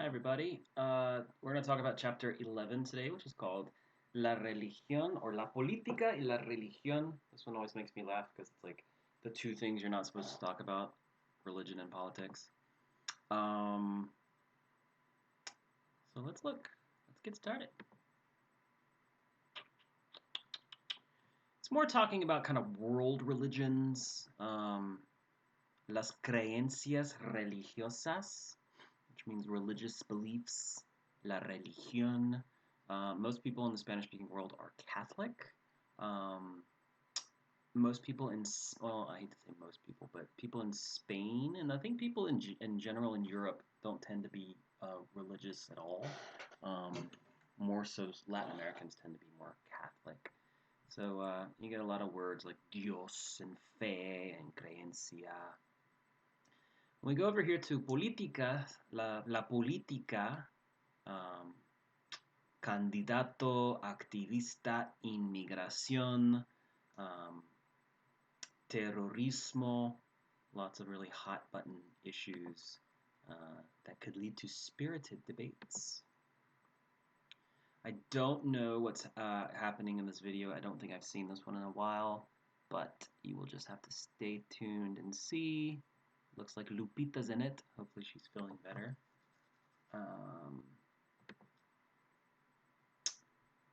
everybody. We're going to talk about chapter 11 today, which is called La Religión or La Política y la Religión. This one always makes me laugh because it's like the two things you're not supposed to talk about, religion and politics. Um, so let's look. Let's get started. It's more talking about kind of world religions, las creencias religiosas, which means religious beliefs, la religión. Most people in the Spanish-speaking world are Catholic. Um, most people well, I hate to say most people, but people in Spain, and I think people in general in Europe don't tend to be religious at all. More so, Latin Americans tend to be more Catholic. So you get a lot of words like Dios and fe and creencia. When we go over here to política, la política, um, candidato, activista, inmigración, terrorismo, lots of really hot button issues that could lead to spirited debates. I don't know what's happening in this video. I don't think I've seen this one in a while, but you will just have to stay tuned and see. Looks like Lupita's in it. Hopefully she's feeling better.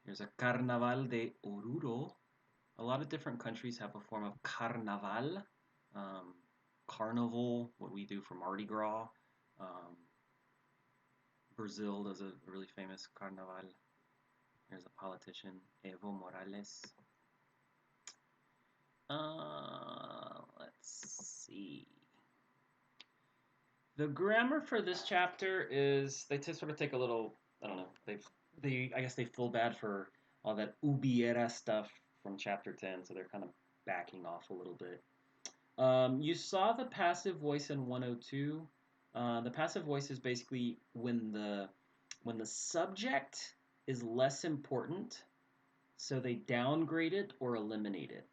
Here's a Carnaval de Oruro. A lot of different countries have a form of carnaval. Carnival, what we do for Mardi Gras. Brazil does a really famous carnaval. There's a politician, Evo Morales. Let's see. The grammar for this chapter is they sort of take a little, I don't know, I guess they feel bad for all that hubiera stuff from chapter 10, so they're kind of backing off a little bit. You saw the passive voice in 102. The passive voice is basically when the subject is less important, so they downgrade it or eliminate it.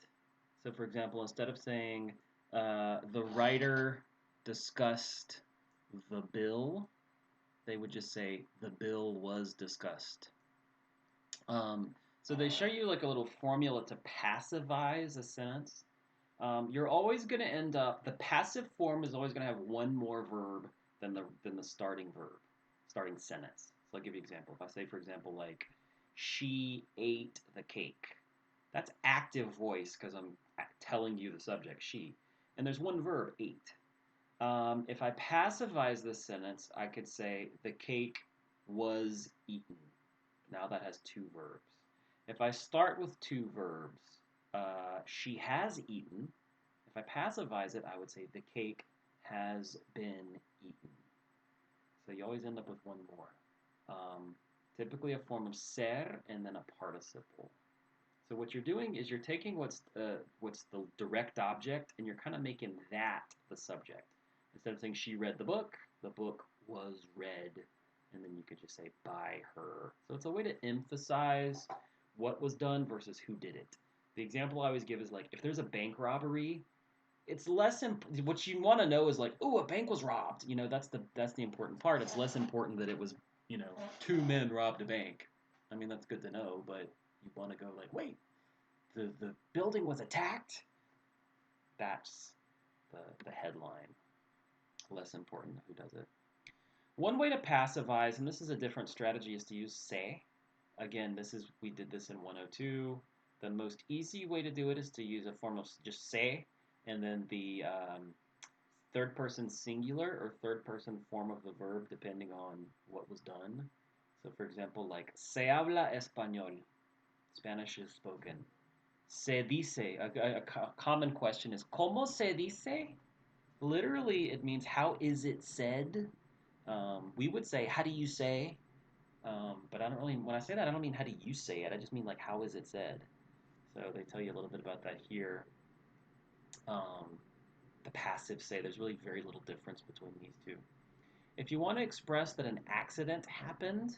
So for example, instead of saying the writer discussed the bill, they would just say the bill was discussed. So they show you like a little formula to passivize a sentence. You're always going to end up, the passive form is always going to have one more verb than the starting verb, starting sentence. So I'll give you an example. If I say, for example, like, she ate the cake. That's active voice because I'm telling you the subject, she. And there's one verb, ate. If I passivize this sentence, I could say the cake was eaten. Now that has two verbs. If I start with two verbs, she has eaten. If I passivize it, I would say the cake has been eaten. So you always end up with one more. Typically a form of ser and then a participle. So what you're doing is you're taking what's the direct object and you're kind of making that the subject. Instead of saying she read the book was read, and then you could just say by her. So it's a way to emphasize what was done versus who did it. The example I always give is like if there's a bank robbery, it's less what you want to know is like, oh, a bank was robbed. You know, that's the important part. It's less important that it was, you know, two men robbed a bank. I mean, that's good to know, but you want to go like, wait, the building was attacked. That's the headline. Less important who does it. One way to passivize, and this is a different strategy, is to use se. Again, we did this in 102. The most easy way to do it is to use a form of just se, and then the third person singular or third person form of the verb depending on what was done. So for example, like se habla español. Spanish is spoken. Se dice. A common question is ¿Cómo se dice? Literally, it means how is it said? We would say, how do you say? But I don't really, when I say that, I don't mean how do you say it. I just mean like how is it said? So they tell you a little bit about that here. The passive say, there's really very little difference between these two. If you want to express that an accident happened,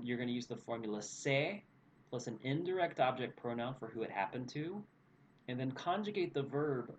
you're going to use the formula se plus an indirect object pronoun for who it happened to, and then conjugate the verb